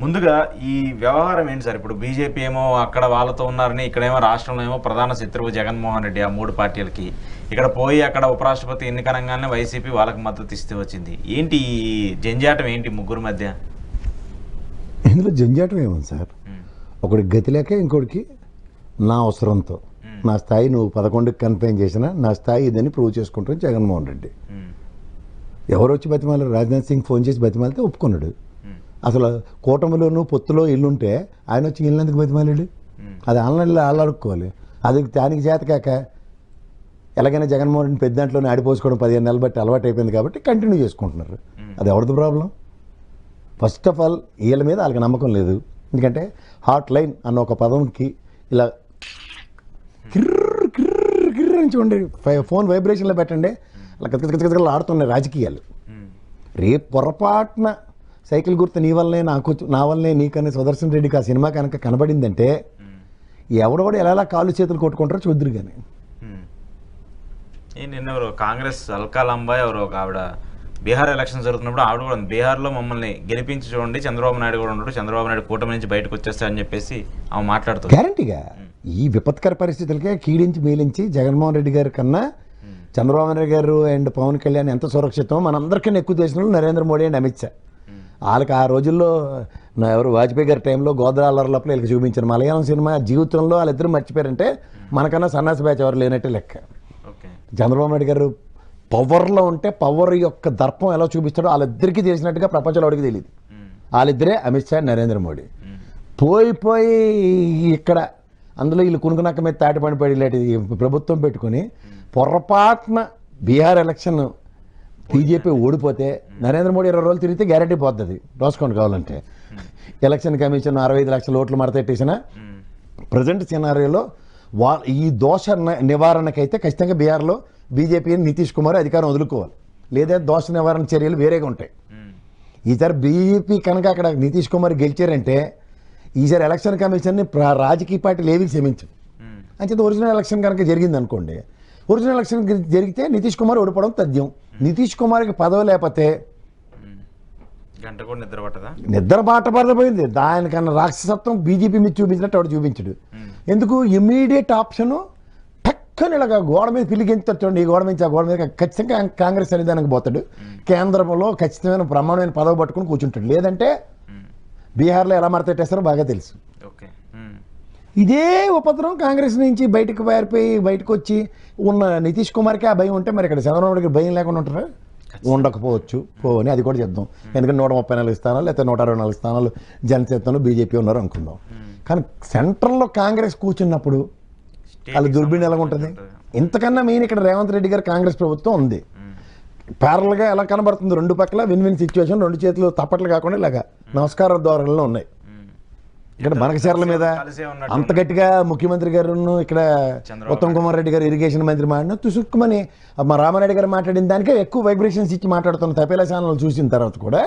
ముందుగా ఈ వ్యవహారం ఏంటి సార్? ఇప్పుడు బీజేపీ ఏమో అక్కడ వాళ్ళతో ఉన్నారని, ఇక్కడేమో రాష్ట్రంలో ఏమో ప్రధాన శత్రువు జగన్మోహన్ రెడ్డి, ఆ మూడు పార్టీలకి. ఇక్కడ పోయి అక్కడ ఉపరాష్ట్రపతి ఎన్నికనంగానే వైసీపీ వాళ్ళకి మద్దతు ఇస్తే వచ్చింది. ఏంటి ఈ జంజాటం ఏంటి ముగ్గురు మధ్య? ఇందులో జంజాటం ఏముంది సార్? ఒకటి గతి లేక ఇంకోటికి నా అవసరంతో నా స్థాయి నువ్వు 11కి కన్ఫైన్ చేసినా నా స్థాయి ఇదని ప్రూవ్ చేసుకుంటాను జగన్మోహన్ రెడ్డి. ఎవరు వచ్చి బతిమాలారు? రాజ్నాథ్ సింగ్ ఫోన్ చేసి బతిమాలితే ఒప్పుకున్నాడు. అసలు కూటమిలోనూ పొత్తులో ఇల్లుంటే ఆయన వచ్చి ఇల్లు ఎందుకు బతిమాలాడు? అది ఆన్లైన్లో ఆడుకోవాలి. అది దానికి చేత కాక ఎలాగైనా జగన్మోహన్ రెడ్డి పెద్ద దాంట్లోనే ఆడిపోసుకోవడం 15 నెలలు బట్టి అలవాటు అయిపోయింది కాబట్టి కంటిన్యూ చేసుకుంటున్నారు. అది ఎవరిది ప్రాబ్లం? ఫస్ట్ ఆఫ్ ఆల్ వీళ్ళ మీద వాళ్ళకి నమ్మకం లేదు. ఎందుకంటే హాట్ లైన్ అన్న ఒక పదంకి ఇలా కిర్ర కిర్ర కిర్ర అని చూడండి, ఫోన్ వైబ్రేషన్లో పెట్టండి, అలా గతగతగతగలు ఆడుతున్నాయి రాజకీయాలు. రేపు పొరపాటున సైకిల్ గుర్తు నీ వల్లనే నా వల్లనే నీకని సుదర్శన్ రెడ్డికి ఆ సినిమా కనుక కనబడిందంటే ఎవడెవడు ఎలా కాళ్ళు చేతులు కొట్టుకుంటారో చూద్దరు. కానీ నిన్న ఎవరు కాంగ్రెస్ అల్కా లంబాయ్ ఎవరు ఒక ఆవిడ బీహార్ ఎలక్షన్ జరుగుతున్నప్పుడు ఆవిడ కూడా బీహార్లో మమ్మల్ని గెలిపించి చూడండి, చంద్రబాబు నాయుడు కూడా ఉంటాడు, చంద్రబాబు నాయుడు కూటమి నుంచి బయటకు వచ్చేస్తారని చెప్పేసి ఆమె మాట్లాడుతుంది. గ్యారంటీగా ఈ విపత్కర పరిస్థితులకే కీడించి మేలించి జగన్మోహన్ రెడ్డి గారి కన్నా చంద్రబాబు నాయుడు గారు అండ్ పవన్ కళ్యాణ్ ఎంత సురక్షితం మనందరికన్నా ఎక్కువ దేశంలో నరేంద్ర మోడీ అండ్ అమిత్ షా. వాళ్ళకి ఆ రోజుల్లో ఎవరు వాజ్పేయి గారి టైంలో గోదావరిలోపల వీళ్ళకి చూపించారు మలయాళం సినిమా జీవితంలో వాళ్ళిద్దరూ మర్చిపోయారంటే మనకన్నా సన్నాసి బ్యాచ్ ఎవరు లేనట్టే లెక్క. చంద్రబాబు నాయుడు గారు పవర్లో ఉంటే పవర్ యొక్క దర్పం ఎలా చూపిస్తాడో వాళ్ళిద్దరికీ తెలిసినట్టుగా ప్రపంచంలో వాడికి తెలియదు. వాళ్ళిద్దరే అమిత్ షా నరేంద్ర మోడీ. పోయి ఇక్కడ అందులో వీళ్ళు కునుకునక్క మీద తాటిపడిపడి ఇలాంటి ప్రభుత్వం పెట్టుకుని పొరపాటున బీహార్ ఎలక్షన్ బీజేపీ ఓడిపోతే నరేంద్ర మోడీ 20 రోజులు తిరిగితే గ్యారంటీ పోతుంది. రాసుకోండి కావాలంటే. ఎలక్షన్ కమిషన్ 65 లక్షల ఓట్లు మడతెట్టేసిన ప్రజెంట్ సినారియోలో ఈ దోష నివారణకైతే ఖచ్చితంగా బీహార్లో బీజేపీ నితీష్ కుమార్ అధికారం వదులుకోవాలి, లేదా దోష నివారణ చర్యలు వేరేగా ఉంటాయి. ఈసారి బీజేపీ కనుక అక్కడ నితీష్ కుమార్ గెలిచారంటే ఈసారి ఎలక్షన్ కమిషన్ని రాజకీయ పార్టీలు ఏవి క్షమించు. అంచేత ఒరిజినల్ ఎలక్షన్ కనుక జరిగింది అనుకోండి, ఒరిజినల్ ఎలక్షన్ జరిగితే నితీష్ కుమార్ ఓడిపోవడం తథ్యం. నితీష్ కుమార్కి పదవి లేకపోతే నిద్ర బాట పడపోయింది. దానికన్నా రాక్షసత్వం బీజేపీ మీద చూపించినట్టు వాడు చూపించడు. ఎందుకు? ఇమ్మీడియట్ ఆప్షను టక్కని ఇలాగ గోడ మీద పిలిగించాడు చూడండి, ఈ గోడ మీద ఆ గోడ మీద ఖచ్చితంగా కాంగ్రెస్ సన్నిధానికి పోతాడు. కేంద్రంలో ఖచ్చితమైన ప్రమాణమైన పదవి పట్టుకుని కూర్చుంటాడు. లేదంటే బీహార్లో ఎలా మడతెట్టేస్తారో బాగా తెలుసు. ఇదే ఉపద్రవం కాంగ్రెస్ నుంచి బయటకు పారిపోయి బయటకు వచ్చి ఉన్న నితీష్ కుమార్కి ఆ భయం ఉంటే మరి ఇక్కడ చంద్రబాబు నాయుడుకి భయం లేకుండా ఉంటారా? ఉండకపోవచ్చు. పోని అది కూడా చేద్దాం. ఎందుకంటే 134 స్థానాలు లేకపోతే 164 స్థానాలు జనసేనలో బీజేపీ ఉన్నారు అనుకుందాం. కానీ సెంట్రల్లో కాంగ్రెస్ కూర్చున్నప్పుడు వాళ్ళ దుర్బిణి ఎలా ఉంటుంది? ఇంతకన్నా మెయిన్ ఇక్కడ రేవంత్ రెడ్డి గారు కాంగ్రెస్ ప్రభుత్వం ఉంది. ప్యారల్గా ఎలా కనబడుతుంది? రెండు పక్కల విన్ విన్ సిచ్యువేషన్, రెండు చేతులు తప్పట్లు కాకుండా ఇలాగా నమస్కార ధోరణిలో ఉన్నాయి. ఇక్కడ బనకచర్ల మీద అంత గట్టిగా ముఖ్యమంత్రి గారు ఇక్కడ ఉత్తమ్ కుమార్ రెడ్డి గారు ఇరిగేషన్ మంత్రి మాట్లాడిన తుసుక్కుమని మా రామారెడ్డి గారు మాట్లాడిన దానికే ఎక్కువ వైబ్రేషన్స్ ఇచ్చి మాట్లాడుతున్న తపేలా ఛానల్ చూసిన తర్వాత కూడా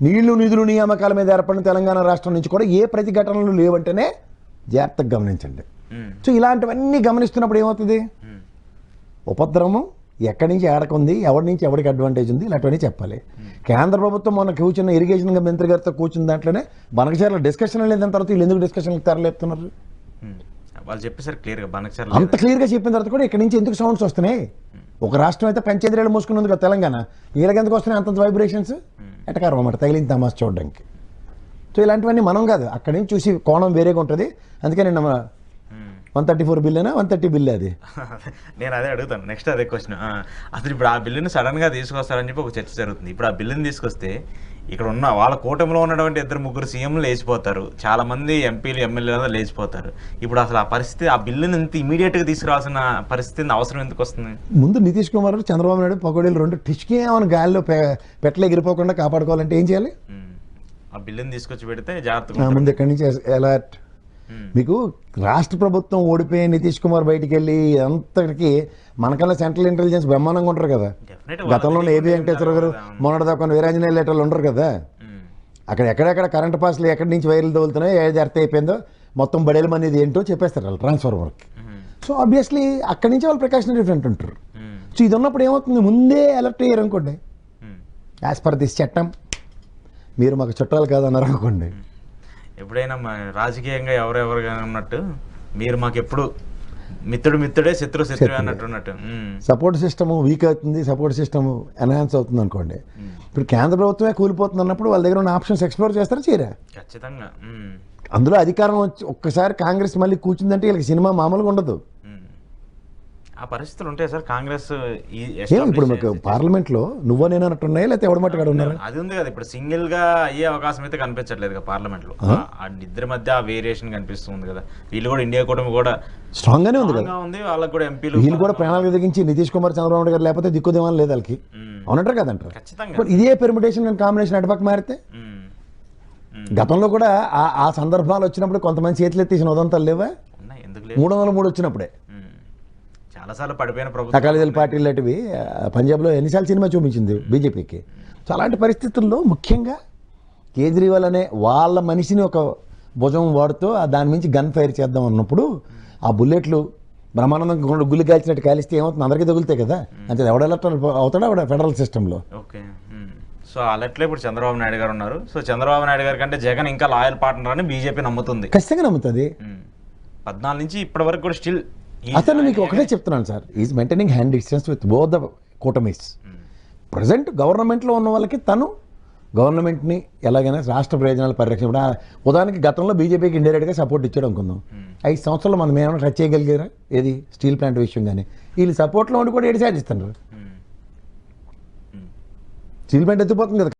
నీళ్లు నిధులు నియామకాల మీద ఏర్పడిన తెలంగాణ రాష్ట్రం నుంచి కూడా ఏ ప్రతిఘటనలు లేవంటేనే జాగ్రత్తగా గమనించండి. సో ఇలాంటివన్నీ గమనిస్తున్నప్పుడు ఏమవుతుంది? ఉపద్రవం ఎక్కడి నుంచి ఏడకుంది, ఎవరి నుంచి ఎవరికి అడ్వాంటేజ్ ఉంది, ఇలాంటివన్నీ చెప్పాలి. కేంద్ర ప్రభుత్వం మొన్న కూర్చున్న ఇరిగేషన్ మంత్రి గారితో కూర్చున్న దాంట్లోనే బనకచర్ల డిస్కషన్ లేదని తర్వాత వీళ్ళు ఎందుకు డిస్కషన్కి తెరలేపుతున్నారు? వాళ్ళు చెప్పేసారు క్లియర్గా, అంత క్లియర్గా చెప్పిన తర్వాత కూడా ఇక్కడ నుంచి ఎందుకు సౌండ్స్ వస్తున్నాయి? ఒక రాష్ట్రం అయితే పంచేంద్రియాలు మూసుకున్నందుకు కదా తెలంగాణ, వీళ్ళకి ఎందుకు వస్తున్నాయి అంత వైబ్రేషన్స్? ఎటకారం అన్నమాట తగిలింది తమాష చూడడానికి. సో ఇలాంటివన్నీ మనం కాదు, అక్కడి నుంచి చూసి కోణం వేరేగా ఉంటుంది. అందుకే నేను 134 బిల్లేనా 130 బిల్ అది నేను అదే అడుగుతాను. నెక్స్ట్ అదే క్వశ్చన్. అసలు ఇప్పుడు ఆ బిల్లుని సడన్గా తీసుకొస్తారని చెప్పి ఒక చర్చ జరుగుతుంది. ఇప్పుడు ఆ బిల్లుని తీసుకొస్తే ఇక్కడ ఉన్న వాళ్ళ కూటమిలో ఉన్నటువంటి 2-3 సీఎంలు లేచిపోతారు, చాలా మంది ఎంపీలు ఎమ్మెల్యేలు లేచిపోతారు. ఇప్పుడు అసలు ఆ పరిస్థితి, ఆ బిల్లుని ఇంత ఇమీడియట్గా తీసుకురావాల్సిన పరిస్థితి అవసరం ఎందుకు వస్తుంది? ముందు నితీష్ కుమార్ చంద్రబాబు నాయుడు పకోడీలు 2 టిష్కే ఏమైనా గాలిలో పెట్టలు ఎగిరిపోకుండా కాపాడుకోవాలంటే ఏం చేయాలి? ఆ బిల్లుని తీసుకొచ్చి పెడితే జాగ్రత్తగా ముందు ఇక్కడి నుంచి అలర్ట్. మీకు రాష్ట్ర ప్రభుత్వం ఓడిపోయి నితీష్ కుమార్ బయటికి వెళ్ళి అంతటికి మనకన్నా సెంట్రల్ ఇంటెలిజెన్స్ బ్రహ్మాండంగా ఉంటారు కదా. గతంలో ఏబీ వెంకటేశ్వర గారు మొన్నటిదాకా వీరాంజనేయ లేటర్లు ఉంటారు కదా. అక్కడ ఎక్కడెక్కడ కరెంట్ పాస్లు ఎక్కడి నుంచి వైర్లు తగులుతున్నాయో ఏది అర్థం అయిపోయిందో మొత్తం బడేల మంది ఏంటో చెప్పేస్తారు వాళ్ళు ట్రాన్స్ఫర్ వర్క్. సో ఆబ్వియస్లీ అక్కడి నుంచి వాళ్ళు ప్రికాషనరీ ఫ్రంట్ ఉంటారు. సో ఇది ఉన్నప్పుడు ఏమవుతుంది? ముందే అలర్ట్ అయ్యారు అనుకోండి, యాజ్ పర్ దిస్ చట్టం మీరు మాకు చుట్టాలు కాదన్నారు అనుకోండి, ఎప్పుడైనా రాజకీయంగా ఎవరెవరుగా ఉన్నట్టు మీరు మాకు ఎప్పుడు మిత్రుడే శత్రువే అన్నట్టు. సపోర్ట్ సిస్టమ్ వీక్ అవుతుంది, సపోర్ట్ సిస్టమ్ ఎన్హాన్స్ అవుతుంది అనుకోండి. ఇప్పుడు కేంద్ర ప్రభుత్వమే కూలిపోతుంది అన్నప్పుడు వాళ్ళ దగ్గర ఉన్న ఆప్షన్స్ ఎక్స్ప్లోర్ చేస్తారా చేయరా? ఖచ్చితంగా. అందులో అధికారం వచ్చి ఒక్కసారి కాంగ్రెస్ మళ్ళీ కూర్చుందంటే వీళ్ళకి సినిమా మామూలుగా ఉండదు. ఆ పరిస్థితులు ఉంటాయి సార్. కాంగ్రెస్ ఏం ఇప్పుడు మీకు పార్లమెంట్లో నువ్వు నేను అన్నట్టున్నాయా లేకపోతే ఎవడ మట్టుగా ఉన్నారు? అది ఉంది కదా, ఇప్పుడు సింగిల్ గా అయ్యే అవకాశం అయితే కనిపించట్లేదు కదా పార్లమెంట్ లో. ఆ ఇద్దరి మధ్య ఆ వేరియేషన్ కనిపిస్తుంది కదా. వీళ్ళు కూడా ఇండియా కూటమి కూడా స్ట్రాంగ్ గానే ఉంది కదా, ఉంది. వాళ్ళకి కూడా ఎంపీలు వీళ్ళు కూడా ప్రాణాలకు దిగించి నితీష్ కుమార్ చంద్రబాబు నాయుడు గారు లేకపోతే దిక్కుదేమని లేదు వాళ్ళకి, అవునంటారు కదంటారు. ఖచ్చితంగా ఇదే పెర్మిటేషన్ అండ్ కాంబినేషన్ అటుపక్క మారితే గతంలో కూడా ఆ సందర్భాలు వచ్చినప్పుడు కొంతమంది చేతులు ఎత్తేసిన ఉదంతాలు లేవా? 303 వచ్చినప్పుడే చాలాసార్లు పడిపోయిన ప్రభుత్వం అకాలీదళ పార్టీలు లాంటివి పంజాబ్లో ఎన్నిసార్లు సినిమా చూపించింది బీజేపీకి. సో అలాంటి పరిస్థితుల్లో ముఖ్యంగా కేజ్రీవాల్ అనే వాళ్ళ మనిషిని ఒక భుజం వాడుతూ దాని మించి గన్ ఫైర్ చేద్దాం అన్నప్పుడు ఆ బుల్లెట్లు బ్రహ్మానందం గుళ్ళు కాల్చినట్టు కాలిస్తే ఏమవుతుంది? అందరికీ తగులుతాయి కదా. అంటే ఎవడ ఎలక్ట్రల్ అవుతాడా ఆవిడ ఫెడరల్ సిస్టంలో. ఓకే. సో అలట్లో ఇప్పుడు చంద్రబాబు నాయుడు గారు ఉన్నారు. సో చంద్రబాబు నాయుడు గారి కంటే జగన్ ఇంకా లాయల్ పార్ట్నర్ అని బీజేపీ నమ్ముతుంది. ఖచ్చితంగా నమ్ముతుంది. 14 నుంచి ఇప్పటి వరకు కూడా స్టిల్ అతను మీకు ఒకటే చెప్తున్నాను sir, is maintaining hand distance with both the కూటమీస్. ప్రజెంట్ గవర్నమెంట్లో ఉన్న వాళ్ళకి తను గవర్నమెంట్ని ఎలాగైనా రాష్ట్ర ప్రయోజనాలు పరిరక్షణ. ఉదాహరణకి గతంలో బీజేపీకి ఇండైరెక్ట్గా సపోర్ట్ ఇచ్చాడు అనుకుందాం. 5 సంవత్సరాలు మనం ఏమైనా టచ్ చేయగలిగారా? ఏది స్టీల్ ప్లాంట్ విషయం కానీ వీళ్ళు సపోర్ట్లో ఉండి కూడా ఏడు సాధిస్తున్నారు. స్టీల్ ప్లాంట్ ఎత్తిపోతుంది కదా.